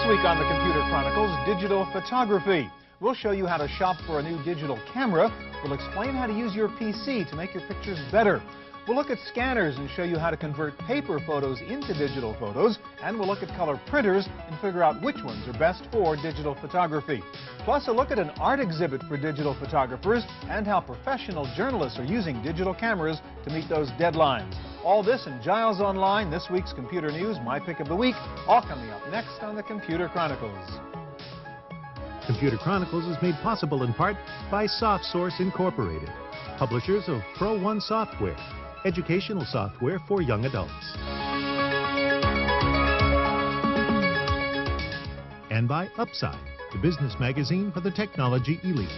This week on the Computer Chronicles, digital photography. We'll show you how to shop for a new digital camera. We'll explain how to use your PC to make your pictures better. We'll look at scanners and show you how to convert paper photos into digital photos. And we'll look at color printers and figure out which ones are best for digital photography. Plus, a look at an art exhibit for digital photographers and how professional journalists are using digital cameras to meet those deadlines. All this and Giles Online, this week's computer news, my pick of the week, all coming up next on the Computer Chronicles. Computer Chronicles is made possible in part by SoftSource Incorporated, publishers of Pro One software, educational software for young adults. And by Upside, the business magazine for the technology elite.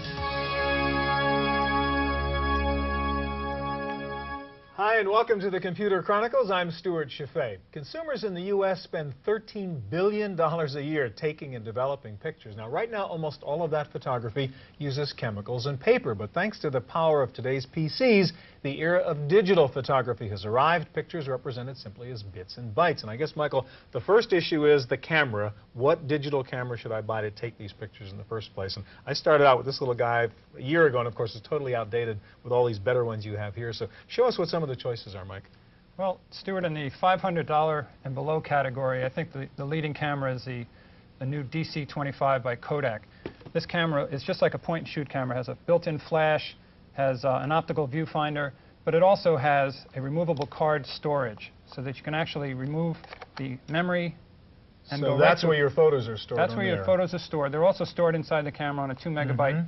Hi, and welcome to the Computer Chronicles. I'm Stuart Chaffee. Consumers in the U.S. spend $13 billion a year taking and developing pictures. Now, right now, almost all of that photography uses chemicals and paper, but thanks to the power of today's PCs, the era of digital photography has arrived. Pictures represented simply as bits and bytes. And I guess, Michael, the first issue is the camera. What digital camera should I buy to take these pictures in the first place? And I started out with this little guy a year ago, and of course, it's totally outdated with all these better ones you have here. So show us what some of the choices are, Mike. Well, Stuart, in the $500 and below category, I think the leading camera is the new DC25 by Kodak. This camera is just like a point-and-shoot camera. It has a built-in flash, has an optical viewfinder, but it also has a removable card storage so that you can actually remove the memory and go right to... So that's where your photos are stored. That's where your photos are stored. They're also stored inside the camera on a 2 megabyte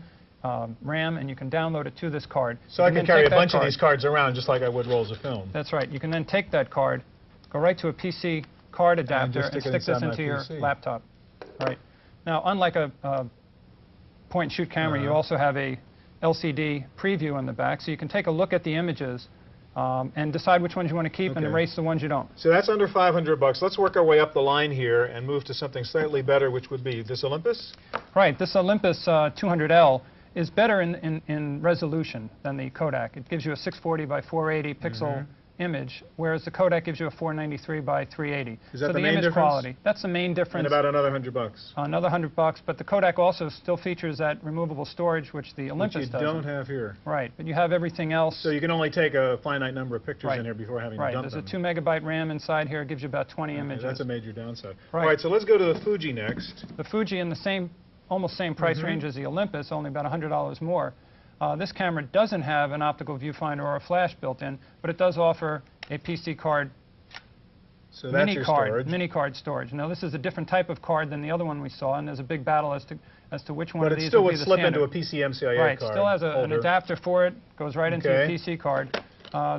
RAM, and you can download it to this card. So I can carry a bunch of these cards around just like I would rolls of film. That's right. You can then take that card, go right to a PC card adapter, and stick this into your laptop. Right. Now, unlike a point-and-shoot camera, you also have a LCD preview in the back, so you can take a look at the images and decide which ones you want to keep and erase the ones you don't. So that's under $500. Let's work our way up the line here and move to something slightly better, which would be this Olympus? Right. This Olympus 200L is better in resolution than the Kodak. It gives you a 640 by 480 pixel image, whereas the Kodak gives you a 493 by 380. Is that so the main image difference? Quality. That's the main difference. And about another $100. Another $100, but the Kodak also still features that removable storage, which the Olympus doesn't. Which you don't have here. Right, but you have everything else. So you can only take a finite number of pictures in here before having to dump them. There's a 2 megabyte RAM inside here. It gives you about 20 images. That's a major downside. Right. All right, so let's go to the Fuji next. The Fuji in the same, almost same price range as the Olympus, only about $100 more. This camera doesn't have an optical viewfinder or a flash built in, but it does offer a PC card, so that's your storage. Mini card storage. Now, this is a different type of card than the other one we saw, and there's a big battle as to which one of these would be the standard. But it still would slip into a PCMCIA card. Right, still has an adapter for it, goes right into your PC card.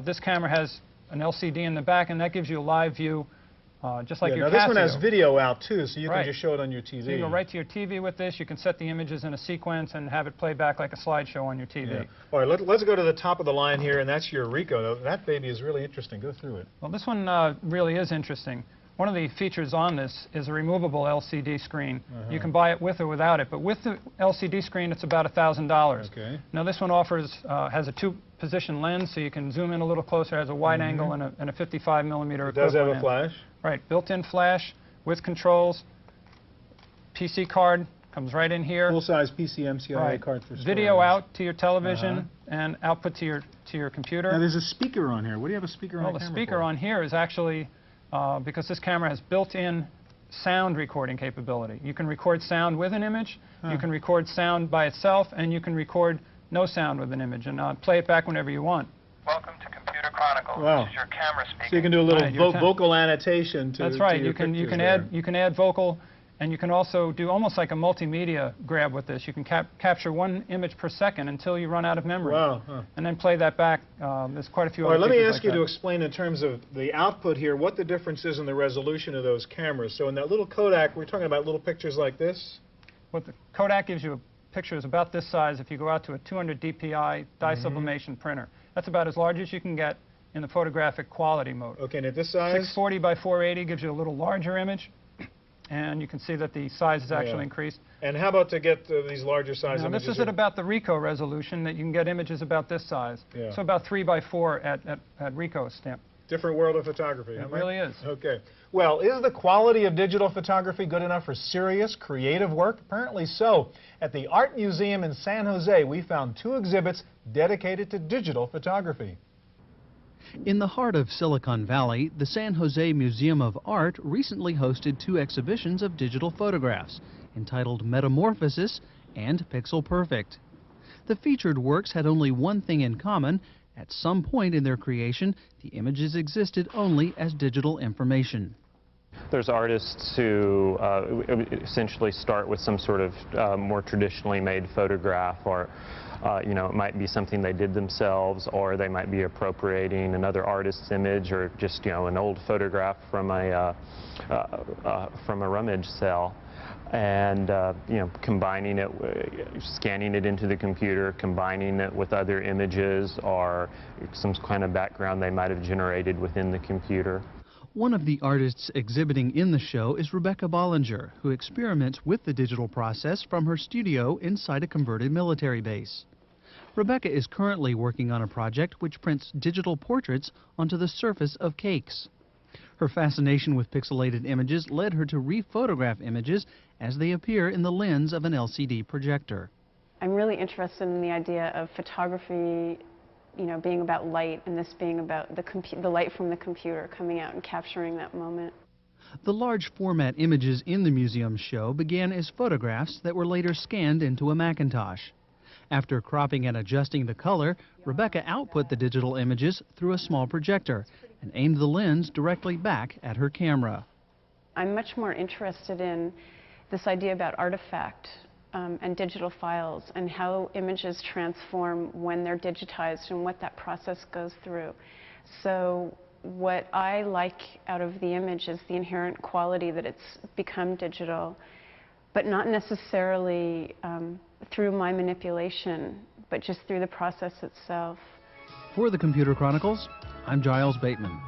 This camera has an LCD in the back, and that gives you a live view, just like your Casio. Now this one has video out too, so you can just show it on your TV. So you go right to your TV with this. You can set the images in a sequence and have it play back like a slideshow on your TV. All right, let's go to the top of the line here, and that's your Ricoh. That baby is really interesting. Go through it. Well, this one really is interesting. One of the features on this is a removable LCD screen. You can buy it with or without it, but with the LCD screen, it's about $1,000. Okay. Now, this one has a 2-position lens, so you can zoom in a little closer, has a wide angle and a 55 millimeter equivalent. It does have a flash? Right, built-in flash with controls. PC card comes right in here. Full-size PCMCIA card for storage. Video out to your television and output to your computer. Now, there's a speaker on here. What do you have a speaker on the camera Well, the speaker on here is actually, because this camera has built-in sound recording capability. You can record sound with an image, you can record sound by itself, and you can record no sound with an image, and play it back whenever you want. Welcome to Computer Chronicles. Wow. This is your camera speaking. So you can do a little vocal annotation to That's right. To your you can add vocal, and you can also do almost like a multimedia grab with this. You can capture 1 image per second until you run out of memory. Wow. And then play that back. There's quite a few other other features. All right, let me ask like you that. to explain in terms of the output here what the difference is in the resolution of those cameras. So in that little Kodak, we're talking about little pictures like this? What the Kodak gives you a picture is about this size if you go out to a 200 DPI dye sublimation printer. That's about as large as you can get in the photographic quality mode. Okay, and at this size? 640 by 480 gives you a little larger image, and you can see that the size is actually increased. And how about to get these larger size now, images? this is at about the Ricoh resolution that you can get images about this size. So about 3 by 4 at Ricoh stamp. Different world of photography. It really is. Okay. Well, is the quality of digital photography good enough for serious, creative work? Apparently so. At the Art Museum in San Jose, we found 2 exhibits dedicated to digital photography. In the heart of Silicon Valley, the San Jose Museum of Art recently hosted 2 exhibitions of digital photographs, entitled Metamorphosis and Pixel Perfect. The featured works had only one thing in common. At some point in their creation, the images existed only as digital information. There's artists who essentially start with some sort of more traditionally made photograph, or you know, it might be something they did themselves, or they might be appropriating another artist's image, or just, you know, an old photograph from a rummage sale. And you know, combining it, scanning it into the computer, combining it with other images or some kind of background they might have generated within the computer. One of the artists exhibiting in the show is Rebecca Bollinger, who experiments with the digital process from her studio inside a converted military base. Rebecca is currently working on a project which prints digital portraits onto the surface of cakes. Her fascination with pixelated images led her to re-photograph images as they appear in the lens of an LCD projector. I'm really interested in the idea of photography, you know, being about light, and this being about the light from the computer coming out and capturing that moment. The large format images in the museum show began as photographs that were later scanned into a Macintosh. After cropping and adjusting the color, Rebecca output the digital images through a small projector and aimed the lens directly back at her camera. I'm much more interested in this idea about artifact and digital files, and how images transform when they're digitized and what that process goes through. So what I like out of the image is the inherent quality that it's become digital, but not necessarily through my manipulation, but just through the process itself. For the Computer Chronicles, I'm Giles Bateman.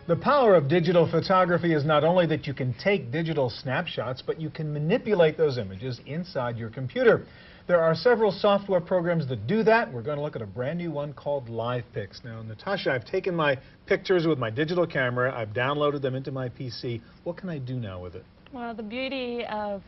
The power of digital photography is not only that you can take digital snapshots, but you can manipulate those images inside your computer. There are several software programs that do that. We're going to look at a brand new one called LivePix. Now, Natasha, I've taken my pictures with my digital camera. I've downloaded them into my PC. What can I do now with it? Well, the beauty of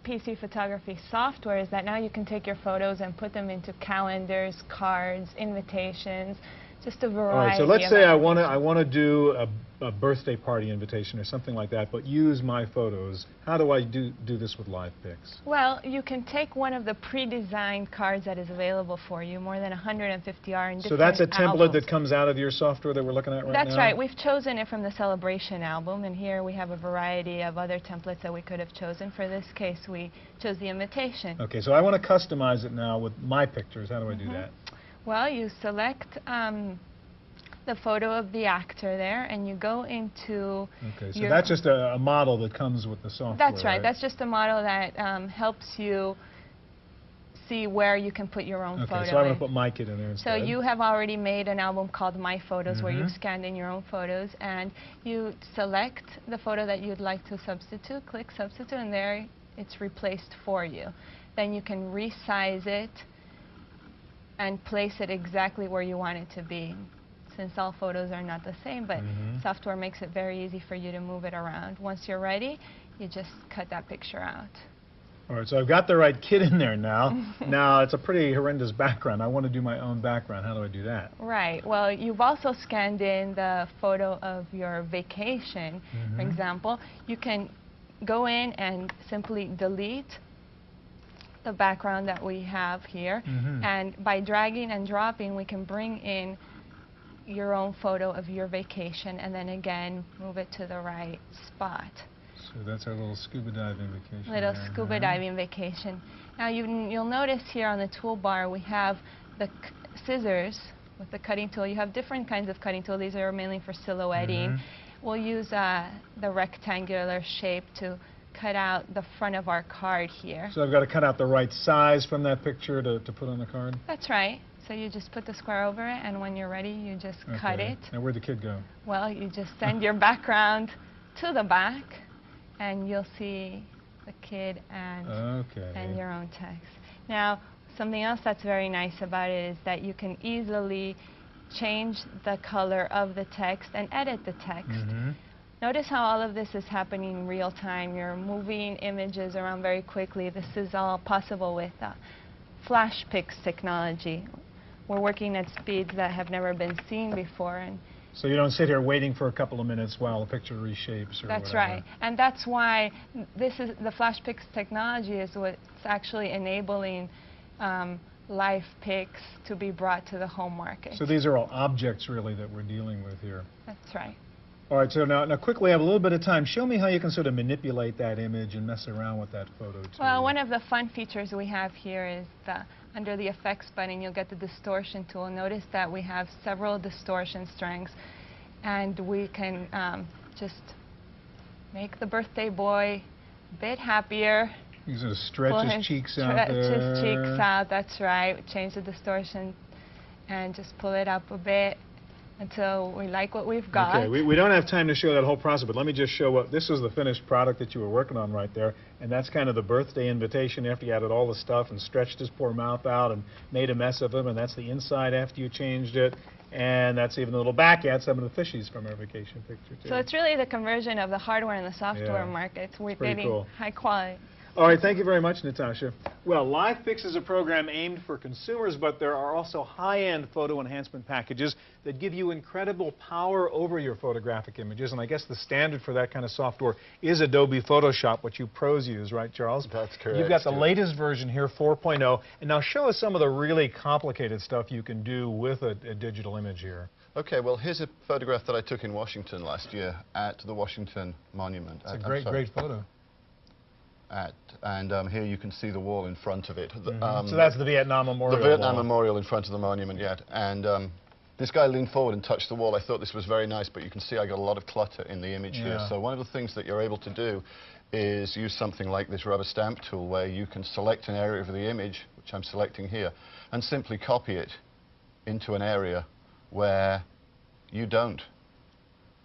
PC photography software is that now you can take your photos and put them into calendars, cards, invitations, just a variety. All right, so let's say I want to do a birthday party invitation or something like that, but use my photos. How do I do this with LivePix? Well, you can take one of the pre-designed cards that is available for you. More than 150 are in different So that's a template albums. that comes out of your software that we're looking at right now? That's right. We've chosen it from the Celebration album, and here we have a variety of other templates that we could have chosen. For this case, we chose the invitation. Okay, so I want to customize it now with my pictures. How do I do that? Well, you select the photo of the actor there, and you go into... Okay, so that's just a model that comes with the software. That's right. That's just a model that helps you see where you can put your own photo. Okay, so I'm going to put my kid in there instead. So you have already made an album called My Photos, where you've scanned in your own photos, and you select the photo that you'd like to substitute, click Substitute, and there it's replaced for you. Then you can resize it and place it exactly where you want it to be, since all photos are not the same, but software makes it very easy for you to move it around. Once you're ready, you just cut that picture out. All right, so I've got the right kid in there now. Now, it's a pretty horrendous background. I want to do my own background. How do I do that? Right. Well, you've also scanned in the photo of your vacation, for example. You can go in and simply delete the background that we have here, and by dragging and dropping, we can bring in your own photo of your vacation, and then again move it to the right spot. So that's our little scuba diving vacation. Little scuba diving vacation. Now you'll notice here on the toolbar we have the scissors with the cutting tool. You have different kinds of cutting tools. These are mainly for silhouetting. We'll use the rectangular shape to cut out the front of our card here. So I've got to cut out the right size from that picture to put on the card? That's right. So you just put the square over it, and when you're ready, you just cut it. Now where'd the kid go? Well, you just send your background to the back, and you'll see the kid and your own text. Now, something else that's very nice about it is that you can easily change the color of the text and edit the text. Notice how all of this is happening in real time. You're moving images around very quickly. This is all possible with flash pics technology. We're working at speeds that have never been seen before. And so you don't sit here waiting for a couple of minutes while the picture reshapes or that's whatever. right. And that's why the flash pics technology is what's actually enabling live pics to be brought to the home market. So these are all objects, really, that we're dealing with here. That's right. All right, so now quickly, I have a little bit of time. Show me how you can sort of manipulate that image and mess around with that photo, too. Well, one of the fun features we have here is under the effects button, you'll get the distortion tool. Notice that we have several distortion strengths, and we can just make the birthday boy a bit happier. You sort of stretch his cheeks out there. Stretch his cheeks out, that's right. Change the distortion and just pull it up a bit until we like what we've got. Okay, we don't have time to show that whole process, but let me just show what, this is the finished product that you were working on right there, and that's kind of the birthday invitation after you added all the stuff and stretched his poor mouth out and made a mess of him, and that's the inside after you changed it, and that's even a little back at some of the fishies from our vacation picture, too. So it's really the conversion of the hardware and the software markets. We're getting cool. high quality. All right, thank you very much, Natasha. Well, LivePix is a program aimed for consumers, but there are also high-end photo enhancement packages that give you incredible power over your photographic images, and I guess the standard for that kind of software is Adobe Photoshop, which you pros use, right, Charles? That's correct. You've got the latest version here, 4.0, and now show us some of the really complicated stuff you can do with a digital image here. Okay, well, here's a photograph that I took in Washington last year at the Washington Monument. It's a great photo. And here you can see the wall in front of it. So that's the Vietnam Memorial. The Vietnam Memorial in front of the monument, yeah. And this guy leaned forward and touched the wall. I thought this was very nice, but you can see I got a lot of clutter in the image here. So one of the things that you're able to do is use something like this rubber stamp tool, where you can select an area of the image, which I'm selecting here, and simply copy it into an area where you don't.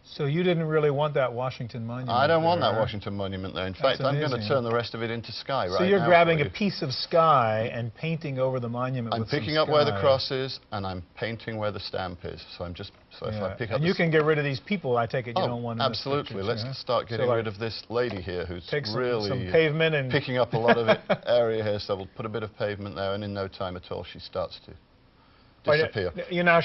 So you didn't really want that Washington Monument I don't want that Washington Monument there. In fact, I'm going to turn the rest of it into sky right now. So you're grabbing a piece of sky and painting over the monument I'm with some picking up where the cross is, and I'm painting where the stamp is. So I'm just, if I pick up... And you can get rid of these people, I take it, you don't want in absolutely. This Let's start getting rid of this lady here who's really some pavement and picking up a lot of area here. So we'll put a bit of pavement there, and in no time at all, she starts to disappear. You know,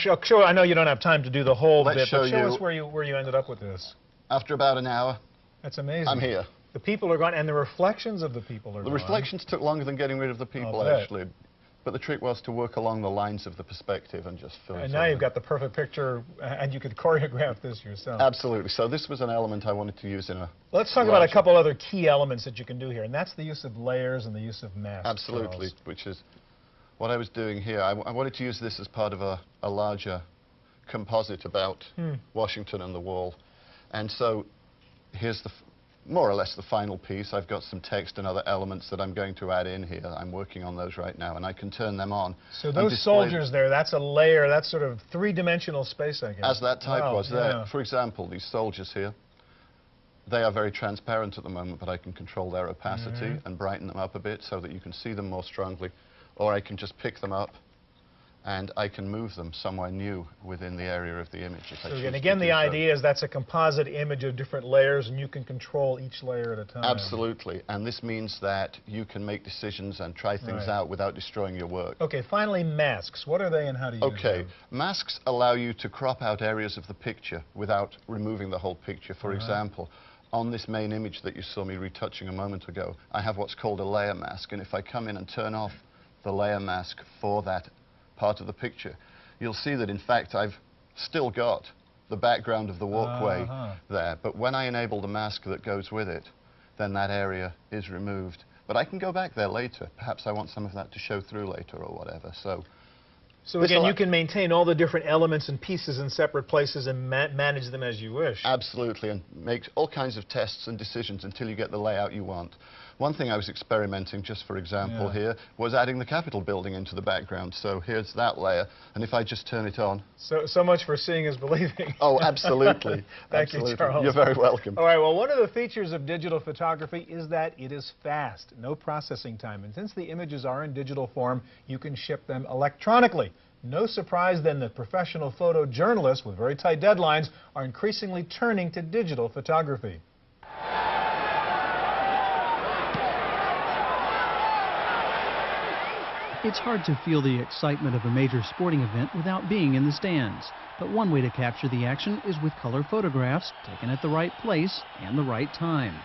I know you don't have time to do the whole bit, but show us where you ended up with this. After about an hour, that's amazing. I'm here. The people are gone, and the reflections of the people are gone. The reflections took longer than getting rid of the people, actually. But the trick was to work along the lines of the perspective and just fill it in. And now you've got the perfect picture, and you could choreograph this yourself. Absolutely. So this was an element I wanted to use in a... Let's talk about a couple other key elements that you can do here, and that's the use of layers and the use of masks. Absolutely, which is what I was doing here. I wanted to use this as part of a larger composite about Washington and the wall. And so here's more or less the final piece. I've got some text and other elements that I'm going to add in here. I'm working on those right now, and I can turn them on. So those soldiers there, that's a layer, that's sort of three-dimensional space, I guess. As that type was there. For example, these soldiers here, they are very transparent at the moment, but I can control their opacity and brighten them up a bit so that you can see them more strongly. Or I can just pick them up and I can move them somewhere new within the area of the image. So again, the idea is that's a composite image of different layers, and you can control each layer at a time. Absolutely. And this means that you can make decisions and try things out without destroying your work. Okay, finally, masks. What are they and how do you use them? Masks allow you to crop out areas of the picture without removing the whole picture. For example, on this main image that you saw me retouching a moment ago, I have what's called a layer mask, and if I come in and turn off the layer mask for that part of the picture, you'll see that in fact I've still got the background of the walkway there, but when I enable the mask that goes with it, then that area is removed. But I can go back there later. Perhaps I want some of that to show through later or whatever. So So again, you can maintain all the different elements and pieces in separate places and manage them as you wish. Absolutely, and make all kinds of tests and decisions until you get the layout you want. One thing I was experimenting, just for example here, was adding the Capitol building into the background. So here's that layer, and if I just turn it on... So much for seeing is believing. Oh, absolutely. Thank you, Charles. You're very welcome. All right, well, one of the features of digital photography is that it is fast, no processing time. And since the images are in digital form, you can ship them electronically. No surprise then that professional photojournalists with very tight deadlines are increasingly turning to digital photography. It's hard to feel the excitement of a major sporting event without being in the stands. But one way to capture the action is with color photographs taken at the right place and the right time.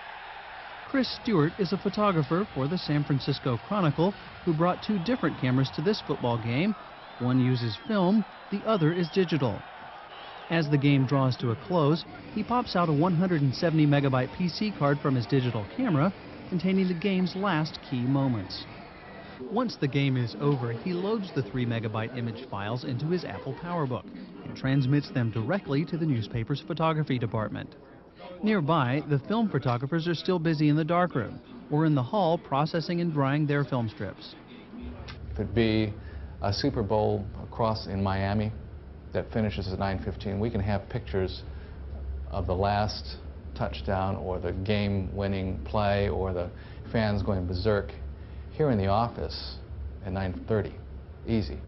Chris Stewart is a photographer for the San Francisco Chronicle who brought two different cameras to this football game. One uses film, the other is digital. As the game draws to a close, he pops out a 170 megabyte PC card from his digital camera containing the game's last key moments. Once the game is over, he loads the 3 megabyte image files into his Apple PowerBook and transmits them directly to the newspaper's photography department. Nearby, the film photographers are still busy in the darkroom or in the hall processing and drying their film strips. If it be a Super Bowl across in Miami that finishes at 9:15, we can have pictures of the last touchdown or the game-winning play or the fans going berserk here in the office at 9:30. Easy.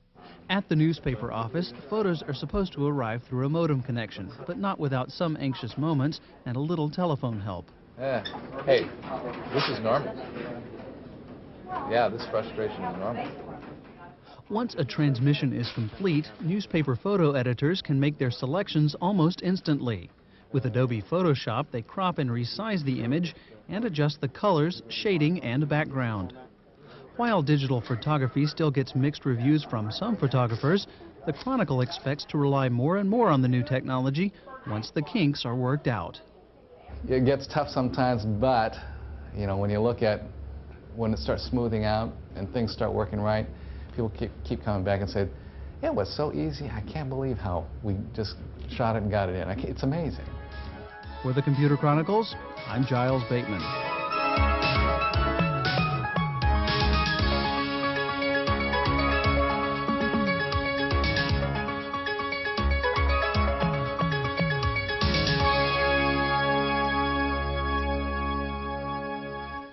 At the newspaper office, photos are supposed to arrive through a modem connection, but not without some anxious moments and a little telephone help. Hey, this is normal. Yeah, this frustration is normal. Once a transmission is complete, newspaper photo editors can make their selections almost instantly. With Adobe Photoshop, they crop and resize the image and adjust the colors, shading, and background. While digital photography still gets mixed reviews from some photographers, the Chronicle expects to rely more and more on the new technology once the kinks are worked out. It gets tough sometimes, but you know, when you look at when it starts smoothing out and things start working right, people keep coming back and say, yeah, it was so easy. I can't believe how we just shot it and got it in. It's amazing. For the Computer Chronicles, I'm Giles Bateman.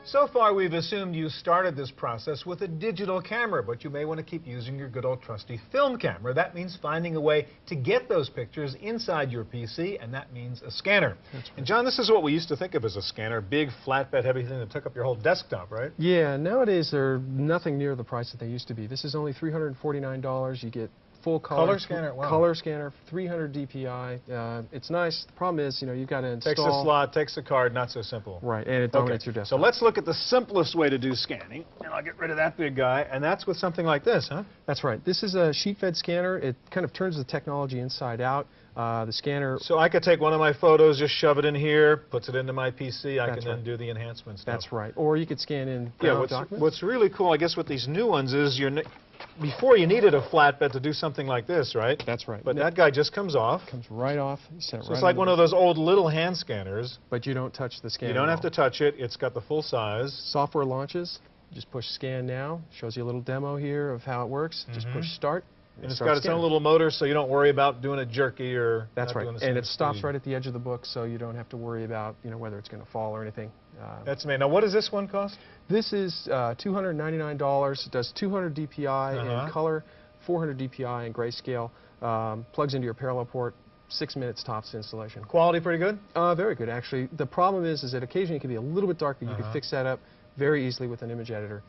So far, we've assumed you started this process with a digital camera, but you may want to keep using your good old trusty film camera. That means finding a way to get those pictures inside your PC, and that means a scanner. And John, this is what we used to think of as a scanner, big, flatbed, heavy thing that took up your whole desktop, right? Yeah, nowadays they're nothing near the price that they used to be. This is only $349. You get full color scanner, wow. Color scanner, 300 DPI. It's nice. The problem is, you know, you've got to install. Takes a slot, takes a card, not so simple. Right, and it dominates your desktop. So let's look at the simplest way to do scanning. And I'll get rid of that big guy, and that's with something like this, huh? That's right. This is a sheet-fed scanner. It kind of turns the technology inside out. The scanner... So I could take one of my photos, just shove it in here, puts it into my PC, I can then do the enhancement stuff. That's right. Or you could scan in documents. What's really cool, I guess, with these new ones is before you needed a flatbed to do something like this, right? That's right. But that guy just comes off. Comes right off. So it's like one of those old little hand scanners. But you don't touch the scanner. You don't have to touch it. It's got the full size. Software launches. Just push scan now. Shows you a little demo here of how it works. Just push start. And it's got its own little motor, so you don't worry about doing it jerky or... That's right. And it stops right at the edge of the book, so you don't have to worry about, you know, whether it's going to fall or anything. That's amazing. Now, what does this one cost? This is $299. It does 200 DPI in color, 400 DPI in grayscale. Plugs into your parallel port. 6 minutes tops installation. Quality pretty good? Very good, actually. The problem is that occasionally it can be a little bit dark, but you can fix that up very easily with an image editor.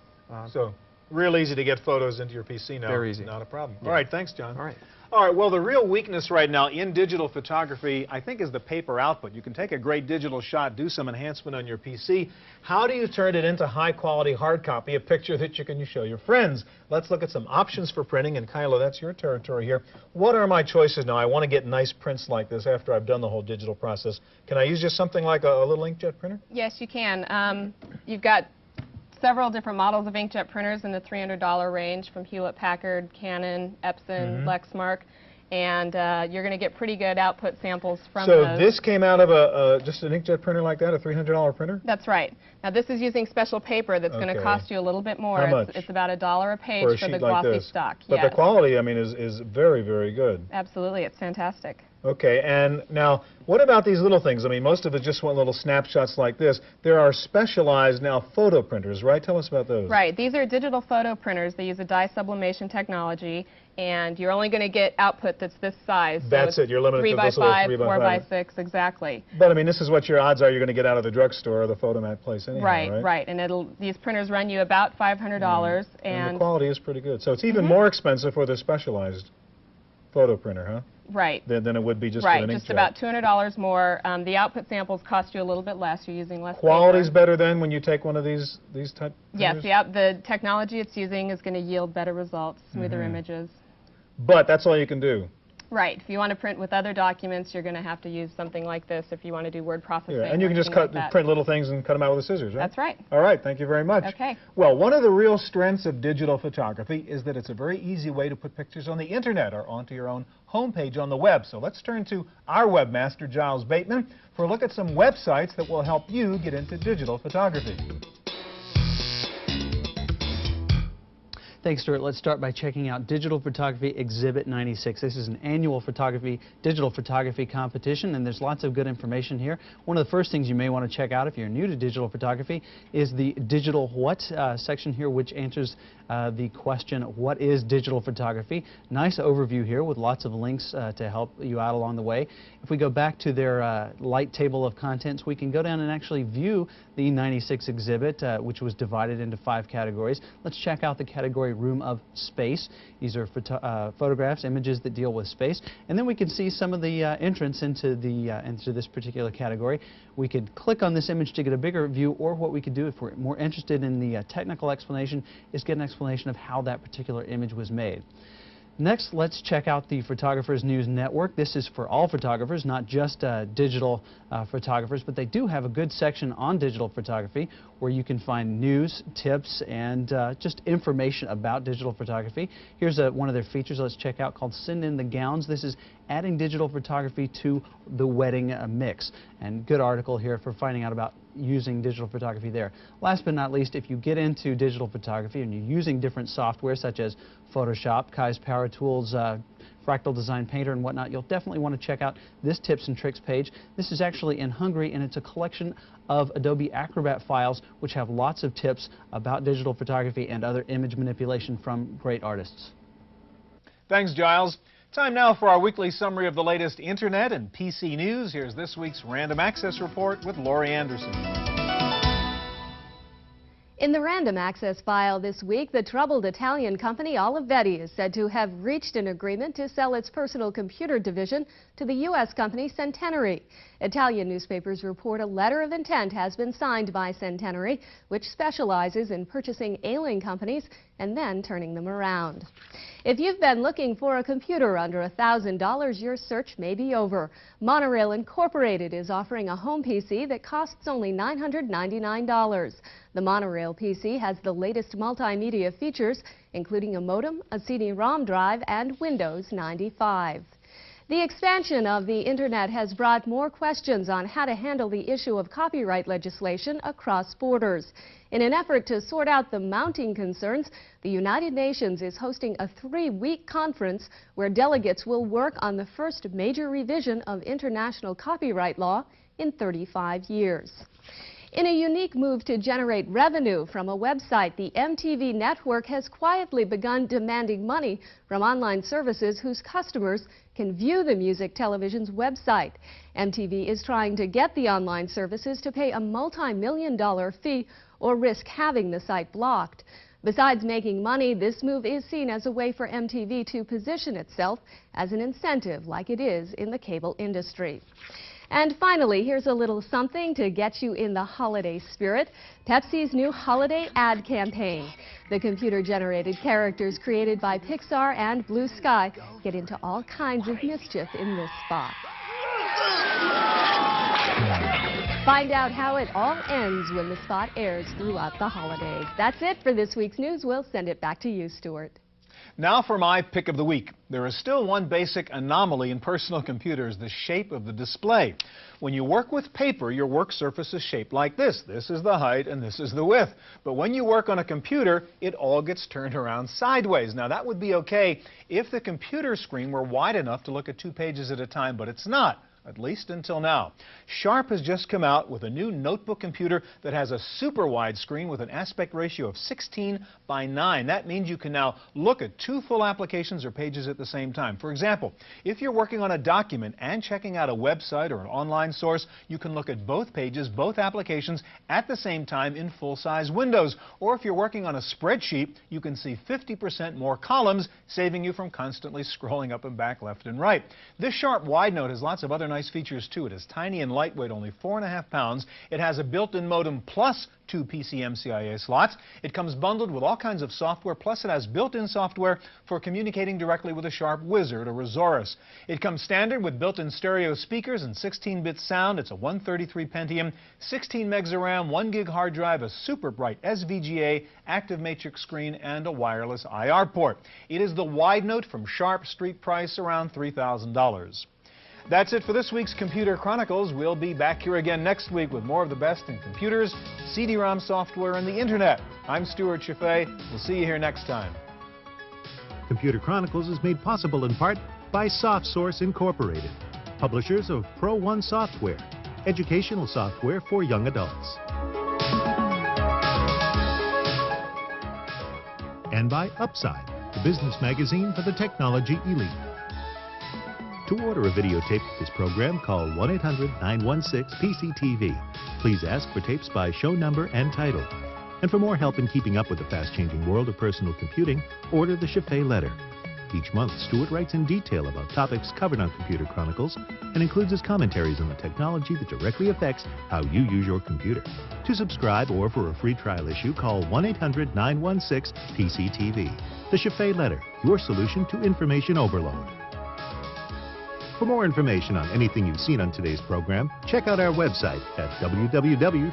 So, real easy to get photos into your PC now. Very easy. Not a problem. Yeah. All right, thanks, John. All right. All right, well, the real weakness right now in digital photography, I think, is the paper output. You can take a great digital shot, do some enhancement on your PC. How do you turn it into high-quality hard copy, a picture that you can show your friends? Let's look at some options for printing, and Kyla, that's your territory here. What are my choices now? I want to get nice prints like this after I've done the whole digital process. Can I use just something like a little inkjet printer? Yes, you can. You've got several different models of inkjet printers in the $300 range from Hewlett-Packard, Canon, Epson, Lexmark. And you're going to get pretty good output samples from those. So this came out of just an inkjet printer like that, a $300 printer? That's right. Now this is using special paper that's going to cost you a little bit more. How much? It's about $1 a page for the like glossy this. stock. But the quality, I mean, is very, very good. Absolutely, it's fantastic. Okay, and now, what about these little things? I mean, most of it just want little snapshots like this. There are specialized now photo printers, right? Tell us about those. Right, these are digital photo printers. They use a dye sublimation technology, and you're only going to get output that's this size. That's so it, you're limited 3 to by this little 5, 3 by 4 5. by 6, exactly. But I mean, this is what your odds are you're going to get out of the drugstore or the photomat place anyhow, right? Right, and these printers run you about $500. And the quality is pretty good. So it's even more expensive for the specialized photo printer, huh? Right. Than it would be just for an inkjet. Right, just about $200 more. The output samples cost you a little bit less. You're using less Quality's paper. better then when you take one of these type printers? Yes, the technology it's using is going to yield better results, smoother images. But that's all you can do. Right. If you want to print with other documents, you're going to have to use something like this if you want to do word processing. Yeah, and you can just print little things and cut them out with the scissors, right? That's right. All right, thank you very much. Okay. Well, one of the real strengths of digital photography is that it's a very easy way to put pictures on the internet or onto your own homepage on the web. So let's turn to our webmaster, Giles Bateman, for a look at some websites that will help you get into digital photography. Thanks, Stuart. Let's start by checking out Digital Photography Exhibit 96. This is an annual digital photography competition, and there's lots of good information here. One of the first things you may want to check out if you're new to digital photography is the Digital What section here, which answers the question, what is digital photography? Nice overview here with lots of links to help you out along the way. If we go back to their light table of contents, we can go down and actually view the 96 exhibit, which was divided into 5 categories. Let's check out the category Room of Space. These are photographs, images that deal with space. And then we can see some of the entrance into this particular category. We could click on this image to get a bigger view, or what we could do if we're more interested in the technical explanation is get an explanation of how that particular image was made. Next, let's check out the Photographers News Network. This is for all photographers, not just digital photographers, but they do have a good section on digital photography where you can find news, tips, and just information about digital photography. Here's one of their features let's check out called Send in the Gowns. This is adding digital photography to the wedding mix. And good article here for finding out about using digital photography there. Last but not least, if you get into digital photography and you're using different software such as Photoshop, Kai's Power Tools, Fractal Design Painter and whatnot, you'll definitely want to check out this tips and tricks page. This is actually in Hungary, and it's a collection of Adobe Acrobat files which have lots of tips about digital photography and other image manipulation from great artists. Thanks, Giles. Time now for our weekly summary of the latest Internet and PC news. Here's this week's Random Access Report with Laurie Anderson. In the Random Access file this week, the troubled Italian company Olivetti is said to have reached an agreement to sell its personal computer division to the U.S. company Centenary. Italian newspapers report a letter of intent has been signed by Centenary, which specializes in purchasing ailing companies and then turning them around. If you've been looking for a computer under $1,000, your search may be over. Monorail Incorporated is offering a home PC that costs only $999. The Monorail PC has the latest multimedia features, including a modem, a CD-ROM drive, and Windows 95. The expansion of the Internet has brought more questions on how to handle the issue of copyright legislation across borders. In an effort to sort out the mounting concerns, the United Nations is hosting a 3-week conference where delegates will work on the first major revision of international copyright law in 35 years. In a unique move to generate revenue from a website, the MTV network has quietly begun demanding money from online services whose customers can view the music television's website. MTV is trying to get the online services to pay a multi-million-dollar fee or risk having the site blocked. Besides making money, this move is seen as a way for MTV to position itself as an incentive like it is in the cable industry. And finally, here's a little something to get you in the holiday spirit. Pepsi's new holiday ad campaign. The computer-generated characters created by Pixar and Blue Sky get into all kinds of mischief in this spot. Find out how it all ends when the spot airs throughout the holidays. That's it for this week's news. We'll send it back to you, Stuart. Now for my pick of the week. There is still one basic anomaly in personal computers, the shape of the display. When you work with paper, your work surface is shaped like this. This is the height and this is the width. But when you work on a computer, it all gets turned around sideways. Now that would be okay if the computer screen were wide enough to look at 2 pages at a time, but it's not. At least until now. Sharp has just come out with a new notebook computer that has a super wide screen with an aspect ratio of 16:9. That means you can now look at 2 full applications or pages at the same time. For example, if you're working on a document and checking out a website or an online source, you can look at both pages, both applications at the same time in full-size windows. Or if you're working on a spreadsheet, you can see 50% more columns, saving you from constantly scrolling up and back, left and right. This Sharp Wide Note has lots of other nice features too. It is tiny and lightweight, only 4.5 pounds. It has a built-in modem plus 2 PCMCIA slots. It comes bundled with all kinds of software, plus it has built-in software for communicating directly with a Sharp Wizard or Resaurus. It comes standard with built-in stereo speakers and 16-bit sound. It's a 133 Pentium, 16 megs of RAM, 1 gig hard drive, a super bright SVGA, active matrix screen, and a wireless IR port. It is the Wide Note from Sharp, street price around $3,000. That's it for this week's Computer Chronicles. We'll be back here again next week with more of the best in computers, CD-ROM software, and the Internet. I'm Stuart Chaffee. We'll see you here next time. Computer Chronicles is made possible in part by SoftSource Incorporated, publishers of Pro One software, educational software for young adults. And by Upside, the business magazine for the technology elite. To order a videotape of this program, call 1-800-916-PCTV. Please ask for tapes by show number and title. And for more help in keeping up with the fast-changing world of personal computing, order the Chaffee Letter. Each month, Stuart writes in detail about topics covered on Computer Chronicles and includes his commentaries on the technology that directly affects how you use your computer. To subscribe or for a free trial issue, call 1-800-916-PCTV. The Chaffee Letter, your solution to information overload. For more information on anything you've seen on today's program, check out our website at www.pctv.com.